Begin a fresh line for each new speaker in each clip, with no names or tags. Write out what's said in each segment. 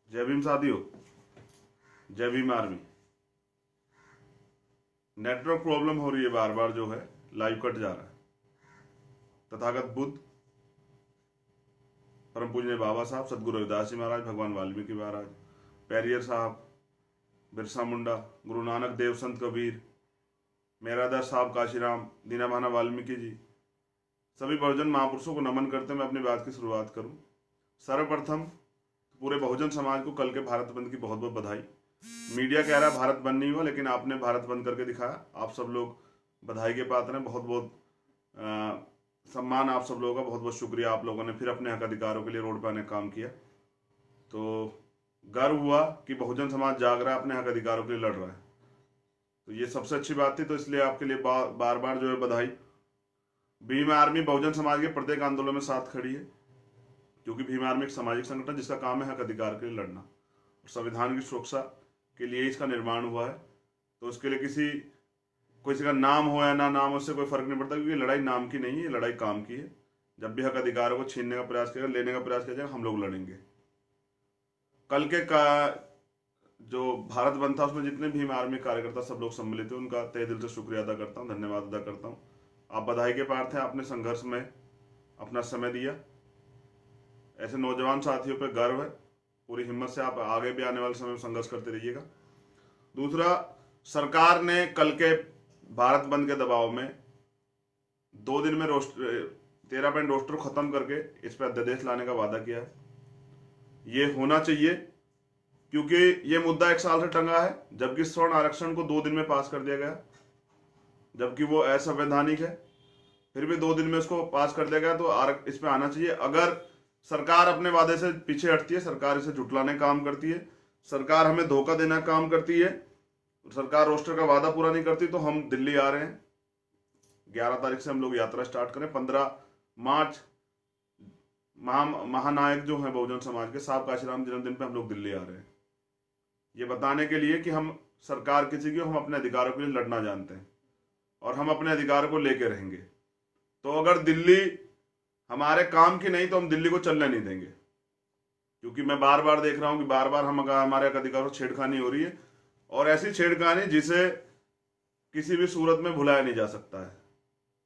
जय भीम साथियों, जय भीम आर्मी। नेटवर्क प्रॉब्लम हो रही है, बार बार जो है लाइव कट जा रहा है। तथागत बुद्ध, परम पूजनीय बाबा साहब, सदगुरु रविदास जी महाराज, भगवान वाल्मीकि महाराज, पेरियर साहब, बिरसा मुंडा, गुरु नानक देव, संत कबीर, मेरादार साहब, काशीराम, दीनाभाना वाल्मीकि जी, सभी बहुजन महापुरुषों को नमन करते मैं अपनी बात की शुरुआत करूं। सर्वप्रथम पूरे बहुजन समाज को कल के भारत बंद की बहुत बहुत बधाई। मीडिया कह रहा है भारत बंद नहीं हुआ, लेकिन आपने भारत बंद करके दिखाया। आप सब लोग बधाई के पात्र हैं। बहुत बहुत सम्मान आप सब लोगों का, बहुत बहुत शुक्रिया। आप लोगों ने फिर अपने हक अधिकारों के लिए रोड पर आने का काम किया, तो गर्व हुआ कि बहुजन समाज जाग रहा है, अपने हक अधिकारों के लिए लड़ रहा है। तो ये सबसे अच्छी बात थी। तो इसलिए आपके लिए बार बार जो है बधाई। भीम आर्मी बहुजन समाज के प्रत्येक आंदोलन में साथ खड़ी है, क्योंकि भीम आर्मी एक सामाजिक संगठन जिसका काम है हक अधिकार के लिए लड़ना और संविधान की सुरक्षा के लिए इसका निर्माण हुआ है। तो उसके लिए किसी का नाम हो या ना नाम हो, उससे कोई फर्क नहीं पड़ता, क्योंकि लड़ाई नाम की नहीं है, लड़ाई काम की है। जब भी हक अधिकारों को छीनने का प्रयास किया, लेने का प्रयास किया जाएगा, हम लोग लड़ेंगे। कल के जो भारत बंद था उसमें जितने भीम आर्मी कार्यकर्ता सब लोग सम्मिलित थे, उनका तहे दिल से शुक्रिया अदा करता हूँ, धन्यवाद अदा करता हूँ। आप बधाई के पात्र हैं, आपने संघर्ष में अपना समय दिया। ऐसे नौजवान साथियों पर गर्व है। पूरी हिम्मत से आप आगे भी आने वाले समय में संघर्ष करते रहिएगा। दूसरा, सरकार ने कल के भारत बंद के दबाव में 2 दिन में 13 पॉइंट रोस्टर खत्म करके इस पर अध्यादेश लाने का वादा किया है। ये होना चाहिए, क्योंकि ये मुद्दा 1 साल से टंगा है, जबकि स्वर्ण आरक्षण को 2 दिन में पास कर दिया गया, जबकि वो असंवैधानिक है। फिर भी 2 दिन में उसको पास कर दिया गया, तो इस पे आना चाहिए। अगर सरकार अपने वादे से पीछे हटती है, सरकार इसे झुटलाने का काम करती है, सरकार हमें धोखा देना का काम करती है, सरकार रोस्टर का वादा पूरा नहीं करती, तो हम दिल्ली आ रहे हैं। 11 तारीख से हम लोग यात्रा स्टार्ट करें। 15 मार्च महानायक जो है बहुजन समाज के, साहब काशीराम जन्मदिन पे हम लोग दिल्ली आ रहे हैं, ये बताने के लिए कि हम सरकार किसी की, हम अपने अधिकारों के लिए लड़ना जानते हैं और हम अपने अधिकारों को लेके रहेंगे। तो अगर दिल्ली हमारे काम की नहीं, तो हम दिल्ली को चलने नहीं देंगे, क्योंकि मैं बार बार देख रहा हूं कि बार बार हमारे अधिकारों से छेड़खानी हो रही है, और ऐसी छेड़खानी जिसे किसी भी सूरत में भुलाया नहीं जा सकता है।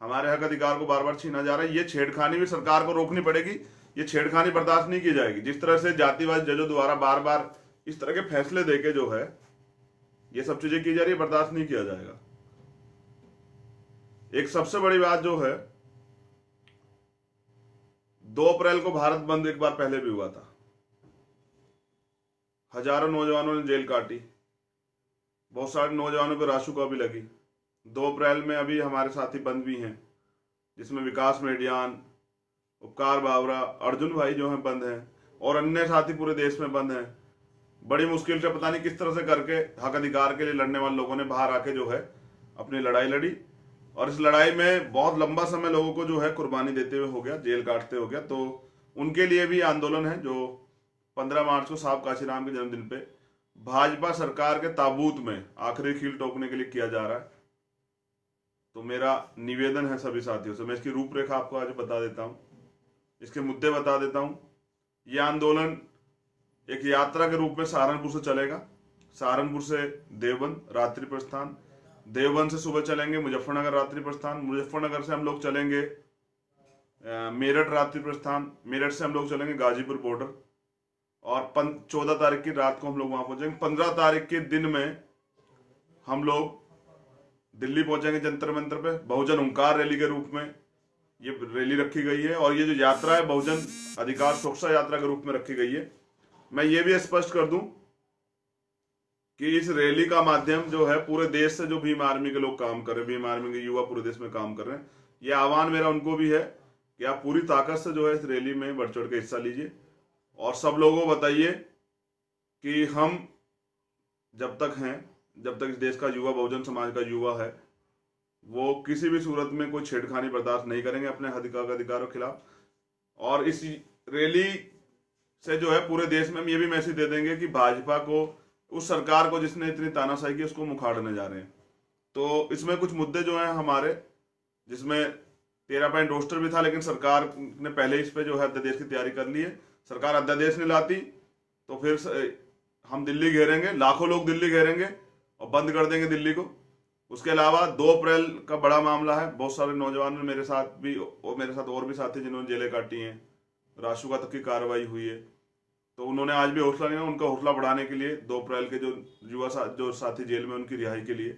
हमारे हक अधिकार को बार बार छीना जा रहा है। ये छेड़खानी भी सरकार को रोकनी पड़ेगी। ये छेड़खानी बर्दाश्त नहीं की जाएगी। जिस तरह से जातिवाद जजों द्वारा बार बार इस तरह के फैसले देके जो है ये सब चीजें की जा रही है, बर्दाश्त नहीं किया जाएगा। एक सबसे बड़ी बात जो है, 2 अप्रैल को भारत बंद एक बार पहले भी हुआ था। हजारों नौजवानों ने जेल काटी, बहुत सारे नौजवानों को राशुका भी लगी। 2 अप्रैल में अभी हमारे साथी बंद भी हैं, जिसमें विकास मेडियान, उपकार बावरा, अर्जुन भाई जो हैं बंद हैं, और अन्य साथी पूरे देश में बंद हैं। बड़ी मुश्किल से पता नहीं किस तरह से करके हक अधिकार के लिए लड़ने वाले लोगों ने बाहर आके जो है अपनी लड़ाई लड़ी, और इस लड़ाई में बहुत लंबा समय लोगों को जो है कुर्बानी देते हुए हो गया, जेल काटते हो गया। तो उनके लिए भी आंदोलन है, जो 15 मार्च को साहब काशीराम के जन्मदिन पे भाजपा सरकार के ताबूत में आखिरी खील ठोकने के लिए किया जा रहा है। तो मेरा निवेदन है सभी साथियों से, मैं इसकी रूपरेखा आपको आज बता देता हूं, इसके मुद्दे बता देता हूं। यह आंदोलन एक यात्रा के रूप में सहारनपुर से चलेगा। सहारनपुर से देवबंद रात्रि प्रस्थान, देवबंद से सुबह चलेंगे मुजफ्फरनगर रात्रि प्रस्थान, मुजफ्फरनगर से हम लोग चलेंगे मेरठ रात्रि प्रस्थान, मेरठ से हम लोग चलेंगे गाजीपुर बॉर्डर, और 14 तारीख की रात को हम लोग वहां पहुंचेंगे। 15 तारीख के दिन में हम लोग दिल्ली पहुंचेंगे जंतर मंतर पे, बहुजन ओंकार रैली के रूप में ये रैली रखी गई है, और ये जो यात्रा है बहुजन अधिकार सुरक्षा यात्रा के रूप में रखी गई है। मैं ये भी स्पष्ट कर दूं कि इस रैली का माध्यम जो है पूरे देश से जो भीम आर्मी के लोग काम कर रहे हैं, भीम आर्मी के युवा पूरे देश में काम कर रहे हैं, ये आह्वान मेरा उनको भी है कि आप पूरी ताकत से जो है इस रैली में बढ़ चढ़ के हिस्सा लीजिए, और सब लोगों को बताइए कि हम जब तक हैं, जब तक इस देश का युवा, बहुजन समाज का युवा है, वो किसी भी सूरत में कोई छेड़खानी बर्दाश्त नहीं करेंगे अपने अधिकारों के खिलाफ। और इस रैली से जो है पूरे देश में हम ये भी मैसेज दे देंगे कि भाजपा को, उस सरकार को जिसने इतनी तानाशाही की, उसको मुखाड़ने जा रहे हैं। तो इसमें कुछ मुद्दे जो हैं हमारे, जिसमें 13 पॉइंट रोस्टर भी था, लेकिन सरकार ने पहले इस पे जो है अध्यादेश की तैयारी कर ली है। सरकार अध्यादेश नहीं लाती तो फिर हम दिल्ली घेरेंगे, लाखों लोग दिल्ली घेरेंगे और बंद कर देंगे दिल्ली को। उसके अलावा 2 अप्रैल का बड़ा मामला है, बहुत सारे नौजवान मेरे साथ भी और मेरे साथ और भी साथी जिन्होंने जेलें काटी हैं, रासुका तक की कार्रवाई हुई है। तो उन्होंने आज भी हौसला नहीं, उनका हौसला बढ़ाने के लिए 2 अप्रैल के जो जो साथी जेल में उनकी रिहाई के लिए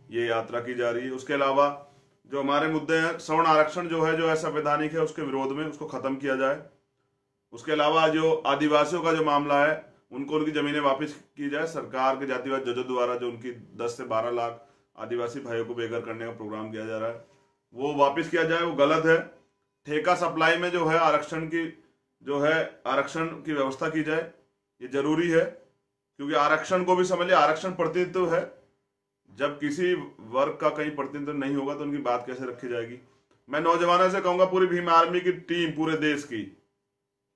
ये यात्रा की जा रही है। उसके अलावा जो हमारे मुद्दे हैं, सवर्ण आरक्षण जो है, जो असंवैधानिक है, उसके विरोध में उसको खत्म किया जाए। उसके अलावा जो आदिवासियों का जो मामला है, उनको उनकी जमीनें वापस की जाए। सरकार के जातिवाद जजों द्वारा जो उनकी 10 से 12 लाख आदिवासी भाइयों को बेघर करने का प्रोग्राम किया जा रहा है, वो वापस किया जाए, वो गलत है। ठेका सप्लाई में जो है आरक्षण की व्यवस्था की जाए, ये जरूरी है। क्योंकि आरक्षण को भी समझ लिया, आरक्षण प्रतिनिधित्व है। जब किसी वर्ग का कहीं प्रतिनिधित्व नहीं होगा तो उनकी बात कैसे रखी जाएगी। मैं नौजवानों से कहूंगा, पूरी भीम आर्मी की टीम, पूरे देश की,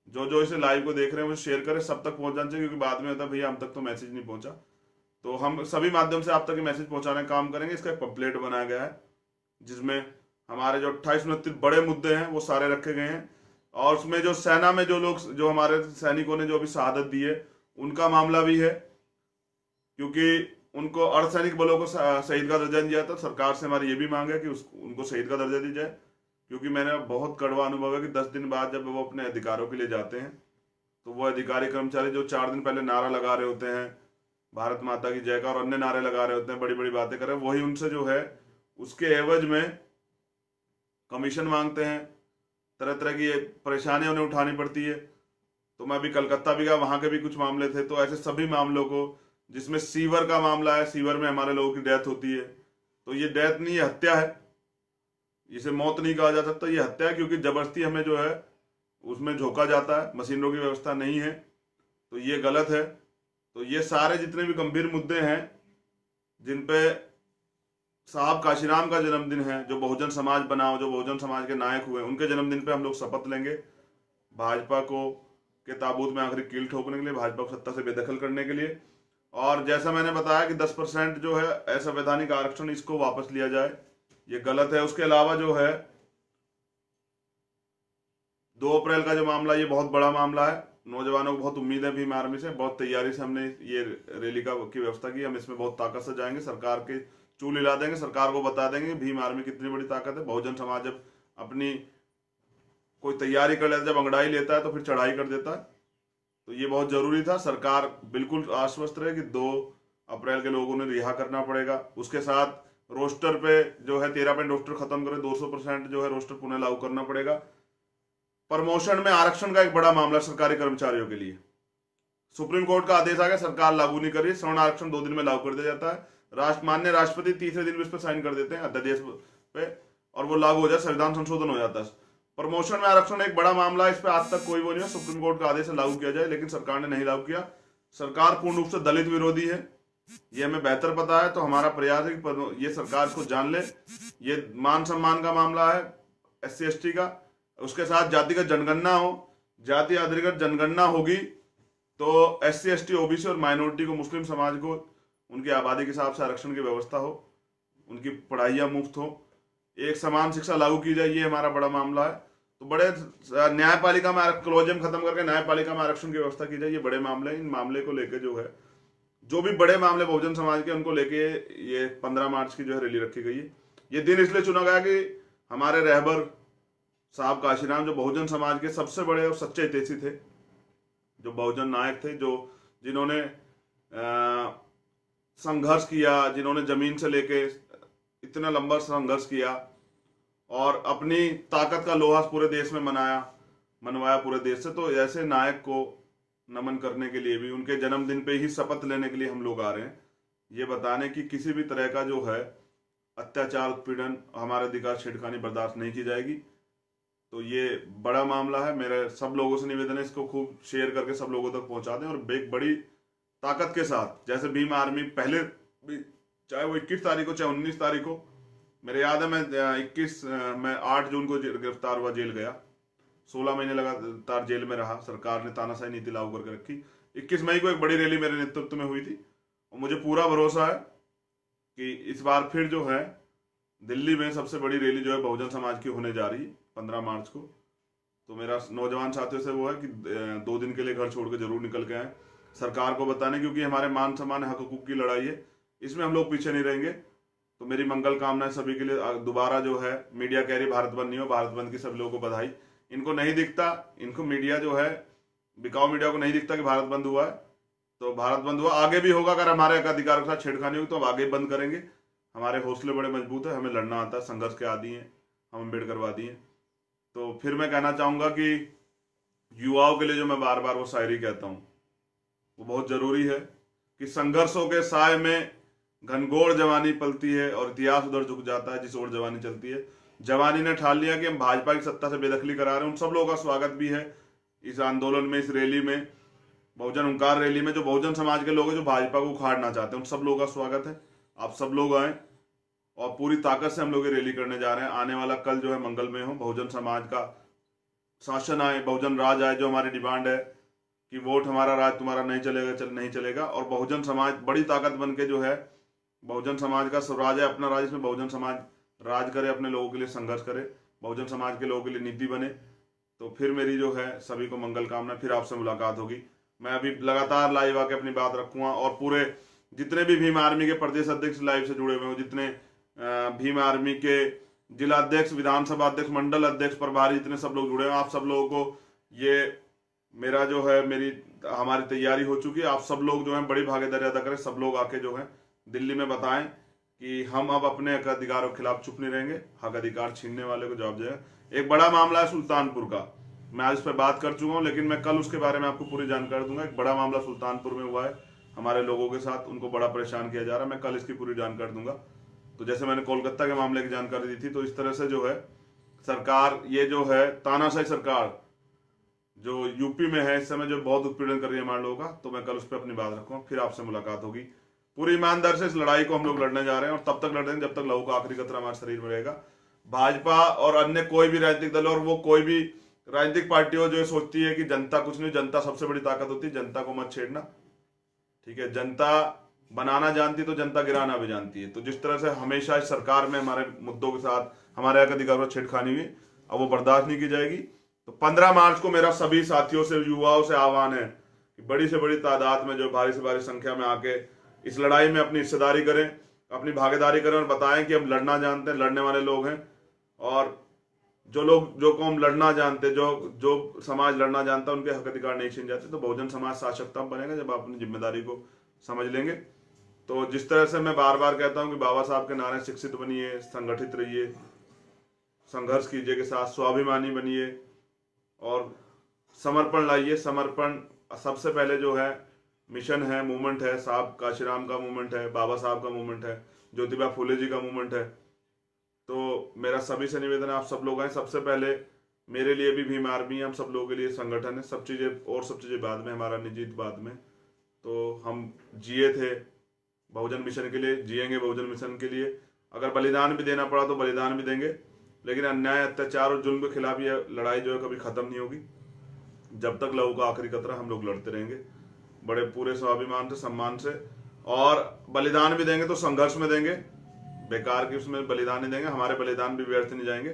जो इसे लाइव को देख रहे हैं वो शेयर करें, सब तक पहुंच जाना चाहिए। क्योंकि बाद में होता है भैया हम तक तो मैसेज नहीं पहुंचा, तो हम सभी माध्यम से आप तक मैसेज पहुंचाने का काम करेंगे। इसका एक पम्पलेट बनाया गया है जिसमें हमारे जो 28-29 बड़े मुद्दे हैं वो सारे रखे गए हैं। और उसमें जो सेना में जो हमारे सैनिकों ने जो अभी शहादत दी है, उनका मामला भी है। क्योंकि उनको अर्धसैनिक बलों को शहीद का दर्जा दिया था। सरकार से हमारी ये भी मांग है कि उनको शहीद का दर्जा दी जाए। क्योंकि मैंने बहुत कड़वा अनुभव है कि 10 दिन बाद जब वो अपने अधिकारों के लिए जाते हैं, तो वो अधिकारी कर्मचारी जो 4 दिन पहले नारा लगा रहे होते हैं, भारत माता की जय का, और अन्य नारे लगा रहे होते हैं, बड़ी बड़ी बातें कर रहे हैं, वही उनसे जो है उसके एवज में कमीशन मांगते हैं। तरह तरह की परेशानियां उन्हें उठानी पड़ती है। तो मैं अभी कलकत्ता भी गया, वहां के भी कुछ मामले थे। तो ऐसे सभी मामलों को, जिसमें सीवर का मामला है, सीवर में हमारे लोगों की डेथ होती है, तो ये डेथ नहीं, ये हत्या है। इसे मौत नहीं कहा जा सकता, ये हत्या है। क्योंकि जबरदस्ती हमें जो है उसमें झोंका जाता है, मशीनों की व्यवस्था नहीं है, तो ये गलत है। तो ये सारे जितने भी गंभीर मुद्दे हैं जिन पे साहब काशीराम का जन्मदिन है, जो बहुजन समाज बनाओ, जो बहुजन समाज के नायक हुए, उनके जन्मदिन पे हम लोग शपथ लेंगे भाजपा को के ताबूत में आखिरी कील ठोकने के लिए, भाजपा को सत्ता से बेदखल करने के लिए। और जैसा मैंने बताया कि 10% जो है असंवैधानिक आरक्षण, इसको वापस लिया जाए, ये गलत है। उसके अलावा जो है 2 अप्रैल का जो मामला, ये बहुत बड़ा मामला है। नौजवानों को बहुत उम्मीद है भीम आर्मी से, बहुत तैयारी से हमने ये रैली की व्यवस्था की। हम इसमें बहुत ताकत से जाएंगे, सरकार के चूल हिला देंगे, सरकार को बता देंगे भीम आर्मी कितनी बड़ी ताकत है। बहुजन समाज जब अपनी कोई तैयारी कर लेता है, जब अंगड़ाई लेता है, तो फिर चढ़ाई कर देता है। तो ये बहुत जरूरी था। सरकार बिल्कुल आश्वस्त रहे कि 2 अप्रैल के लोगों ने रिहा करना पड़ेगा। उसके साथ रोस्टर पे जो है 13 रोस्टर खत्म करें, 200% जो है रोस्टर पुनः लागू करना पड़ेगा। प्रमोशन में आरक्षण का एक बड़ा मामला सरकारी कर्मचारियों के लिए, सुप्रीम कोर्ट का आदेश आ गया, सरकार लागू नहीं कर रही, सवर्ण आरक्षण 2 दिन में लागू कर दिया जाता है। माननीय राष्ट्रपति तीसरे दिन भी इस पर साइन कर देते हैं अध्यादेश पे, और वो लागू हो जाए, संविधान संशोधन हो जाता है। प्रमोशन में आरक्षण एक बड़ा मामला है, इस पर आज तक कोई वो नहीं है। सुप्रीम कोर्ट का आदेश है लागू किया जाए, लेकिन सरकार ने नहीं लागू किया। सरकार पूर्ण रूप से दलित विरोधी है, ये हमें बेहतर पता है। तो हमारा प्रयास है कि ये सरकार को जान ले। ये मान सम्मान का मामला है SC ST का, उसके साथ जातिगत जनगणना हो, जाति आधारित जनगणना होगी तो SC ST OBC और माइनॉरिटी को, मुस्लिम समाज को उनकी आबादी के हिसाब से आरक्षण की व्यवस्था हो, उनकी पढ़ाइयाँ मुफ्त हो, एक समान शिक्षा लागू की जाए, ये हमारा बड़ा मामला है। तो बड़े न्यायपालिका में क्लोजियम खत्म करके न्यायपालिका में आरक्षण की व्यवस्था की जाए, ये बड़े मामले। इन मामले को लेकर जो है, जो भी बड़े मामले बहुजन समाज के, उनको लेके ये 15 मार्च की जो है रैली रखी गई है। ये दिन इसलिए चुना गया कि हमारे रहबर साहब काशीराम, जो बहुजन समाज के सबसे बड़े और सच्चे हितैषी थे, जो बहुजन नायक थे, जो जिन्होंने संघर्ष किया, जिन्होंने जमीन से लेके इतना लंबा संघर्ष किया और अपनी ताकत का लोहा पूरे देश में मनवाया पूरे देश से। तो ऐसे नायक को नमन करने के लिए भी, उनके जन्मदिन पे ही शपथ लेने के लिए हम लोग आ रहे हैं, ये बताने की किसी भी तरह का जो है अत्याचार, उत्पीड़न, हमारे अधिकार छेड़खानी बर्दाश्त नहीं की जाएगी। तो ये बड़ा मामला है। मेरे सब लोगों से निवेदन है, इसको खूब शेयर करके सब लोगों तक पहुंचा दें, और एक बड़ी ताकत के साथ, जैसे भीम आर्मी पहले भी, चाहे वो 21 तारीख को चाहे 19 तारीख को, मेरे याद है मैं 8 जून को गिरफ्तार हुआ, जेल गया, 16 महीने लगातार जेल में रहा। सरकार ने तानाशाही नीति लागू करके रखी। 21 मई को एक बड़ी रैली मेरे नेतृत्व में हुई थी, और मुझे पूरा भरोसा है कि इस बार फिर जो है दिल्ली में सबसे बड़ी रैली जो है बहुजन समाज की होने जा रही है 15 मार्च को। तो मेरा नौजवान साथियों से वो है कि 2 दिन के लिए घर छोड़ के जरूर निकल के आए सरकार को बताने, क्योंकि हमारे मान सम्मान हक हकूक की लड़ाई है, इसमें हम लोग पीछे नहीं रहेंगे। तो मेरी मंगल कामनाएं सभी के लिए। दोबारा जो है मीडिया कह रही भारत बंद नहीं हो, भारत बंद की सभी लोगों को बधाई। इनको नहीं दिखता, इनको मीडिया जो है बिकाऊ मीडिया को नहीं दिखता कि भारत बंद हुआ है। तो भारत बंद हुआ, आगे भी होगा। अगर हमारे अधिकारों के साथ छेड़खानी होगी तो हम आगे बंद करेंगे। हमारे हौसले बड़े मजबूत है, हमें लड़ना आता है, संघर्ष के आदी हैं हम, अम्बेडकरवादी हैं। तो फिर मैं कहना चाहूंगा कि युवाओं के लिए जो मैं बार बार वो शायरी कहता हूँ वो बहुत जरूरी है कि संघर्षों के साय में घनघोर जवानी पलती है और इतिहास उधर झुक जाता है जिस ओर जवानी चलती है। जवानी ने ठान लिया कि हम भाजपा की सत्ता से बेदखली करा रहे हैं। उन सब लोगों का स्वागत भी है इस आंदोलन में, इस रैली में, बहुजन हुंकार रैली में। जो बहुजन समाज के लोग हैं जो भाजपा को उखाड़ना चाहते हैं, उन सब लोगों का स्वागत है। आप सब लोग आए और पूरी ताकत से हम लोग ये रैली करने जा रहे हैं। आने वाला कल जो है मंगलमय हो, बहुजन समाज का शासन आए, बहुजन राज आए। जो हमारी डिमांड है कि वोट हमारा राज तुम्हारा नहीं चलेगा, नहीं चलेगा। और बहुजन समाज बड़ी ताकत बन के जो है बहुजन समाज का स्वराज है, अपना राज, इसमें बहुजन समाज राज करे, अपने लोगों के लिए संघर्ष करे, बहुजन समाज के लोगों के लिए नीति बने। तो फिर मेरी जो है सभी को मंगल कामना। फिर आपसे मुलाकात होगी। मैं अभी लगातार लाइव आके अपनी बात रखूंगा और पूरे जितने भी भीम आर्मी के प्रदेश अध्यक्ष लाइव से जुड़े हुए हैं, जितने भीम आर्मी के जिला अध्यक्ष, विधानसभा अध्यक्ष, मंडल अध्यक्ष, प्रभारी, जितने सब लोग जुड़े हैं, आप सब लोगों को ये मेरा जो है हमारी तैयारी हो चुकी है। आप सब लोग जो है बड़ी भागीदारी अदा करें। सब लोग आके जो है दिल्ली में बताएं कि हम अब अपने हक अधिकारों के खिलाफ चुप नहीं रहेंगे, हक अधिकार छीनने वाले को जवाब देगा। एक बड़ा मामला है सुल्तानपुर का, मैं आज इस पर बात कर चुका हूं, लेकिन मैं कल उसके बारे में आपको पूरी जानकारी दूंगा। एक बड़ा मामला सुल्तानपुर में हुआ है हमारे लोगों के साथ, उनको बड़ा परेशान किया जा रहा है। मैं कल इसकी पूरी जानकारी दूंगा। तो जैसे मैंने कोलकाता के मामले की जानकारी दी थी, तो इस तरह से जो है सरकार, ये जो है तानाशाही सरकार जो यूपी में है इस समय, जो बहुत उत्पीड़न कर रही है हमारे लोगों का, तो मैं कल उस पर अपनी बात रखूंगा। फिर आपसे मुलाकात होगी। पूरी ईमानदारी से इस लड़ाई को हम लोग लड़ने जा रहे हैं और तब तक लड़ेंगे जब तक लहू का आखिरी कतरा हमारे शरीर में रहेगा। भाजपा और अन्य कोई भी राजनीतिक दल और वो कोई भी राजनीतिक पार्टी हो जो सोचती है कि जनता कुछ नहीं, जनता सबसे बड़ी ताकत होती है, जनता को मत छेड़ना, ठीक है। जनता बनाना जानती है तो जनता गिराना भी जानती है। तो जिस तरह से हमेशा इस सरकार में हमारे मुद्दों के साथ हमारे हक अधिकारों पर छेड़खानी हुई, अब वो बर्दाश्त नहीं की जाएगी। तो 15 मार्च को मेरा सभी साथियों से, युवाओं से आह्वान है कि बड़ी से बड़ी तादाद में, जो भारी से भारी संख्या में आके इस लड़ाई में अपनी हिस्सेदारी करें, अपनी भागीदारी करें और बताएं कि हम लड़ना जानते हैं, लड़ने वाले लोग हैं। और जो कौम लड़ना जानते, जो समाज लड़ना जानता है, उनके हक अधिकार नहीं छीन जाते। तो बहुजन समाज शासक तब बनेगा जब आप अपनी जिम्मेदारी को समझ लेंगे। तो जिस तरह से मैं बार बार कहता हूं कि बाबा साहब के नारे, शिक्षित बनिए, संगठित रहिए, संघर्ष कीजिए के साथ, स्वाभिमानी बनिए और समर्पण लाइए। समर्पण सबसे पहले जो है मिशन है, मूवमेंट है, साहब काशीराम का मूवमेंट है, बाबा साहब का मूवमेंट है, ज्योतिबा फुले जी का मूवमेंट है। तो मेरा सभी से निवेदन है, आप सब लोग हैं। सबसे पहले मेरे लिए भी भीम आर्मी है, हम सब लोगों के लिए संगठन है। सब चीजें बाद में, हमारा निजी बाद में। तो हम जिए थे बहुजन मिशन के लिए, जिएंगे बहुजन मिशन के लिए। अगर बलिदान भी देना पड़ा तो बलिदान भी देंगे, लेकिन अन्याय, अत्याचार और जुल्म के खिलाफ ये लड़ाई जो है कभी खत्म नहीं होगी। जब तक लहू का आखिरी कतरा हम लोग लड़ते रहेंगे, बड़े पूरे स्वाभिमान से, सम्मान से। और बलिदान भी देंगे तो संघर्ष में देंगे, बेकार की उसमें बलिदान नहीं देंगे। हमारे बलिदान भी व्यर्थ नहीं जाएंगे।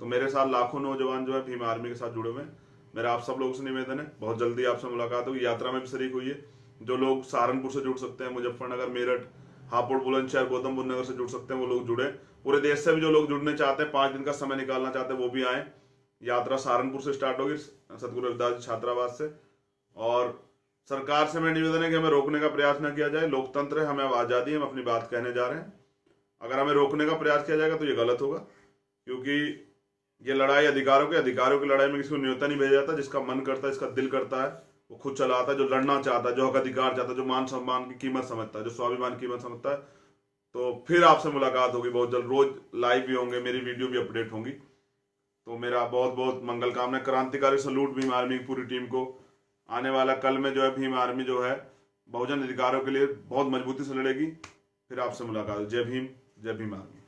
तो मेरे साथ लाखों नौजवान जो है भीम आर्मी के साथ जुड़े हुए हैं। मेरा आप सब लोगों से निवेदन है, बहुत जल्दी आपसे मुलाकात होगी। यात्रा में भी शरीक हुई है। जो लोग सहारनपुर से जुड़ सकते हैं, मुजफ्फरनगर, मेरठ, हापुड़, बुलंदशहर, गौतम बुद्ध नगर से जुड़ सकते हैं, वो लोग जुड़े। पूरे देश से भी जो लोग जुड़ने चाहते हैं, 5 दिन का समय निकालना चाहते हैं, वो भी आए। यात्रा सहारनपुर से स्टार्ट होगी, सतगुरु रविदास जी छात्रावास से। और सरकार से मैं निवेदन है कि हमें रोकने का प्रयास न किया जाए। लोकतंत्र है, हमें अब आजादी है, हम अपनी बात कहने जा रहे हैं। अगर हमें रोकने का प्रयास किया जाएगा तो ये गलत होगा, क्योंकि ये लड़ाई अधिकारों की लड़ाई में किसी को न्योता नहीं भेजा जाता। जिसका मन करता है, जिसका दिल करता है, वो खुद चलाता है। जो लड़ना चाहता है, जो हक अधिकार चाहता है, जो मान सम्मान की कीमत समझता है, जो स्वाभिमान की कीमत समझता है। तो फिर आपसे मुलाकात होगी बहुत जल्द। रोज लाइव भी होंगे, मेरी वीडियो भी अपडेट होंगी। तो मेरा बहुत बहुत मंगल कामना। क्रांतिकारी सलूट भीम आर्मी की पूरी टीम को। आने वाला कल में जो है भीम आर्मी जो है बहुजन अधिकारों के लिए बहुत मजबूती से लड़ेगी। फिर आपसे मुलाकात। जय भीम, जय भीम आर्मी।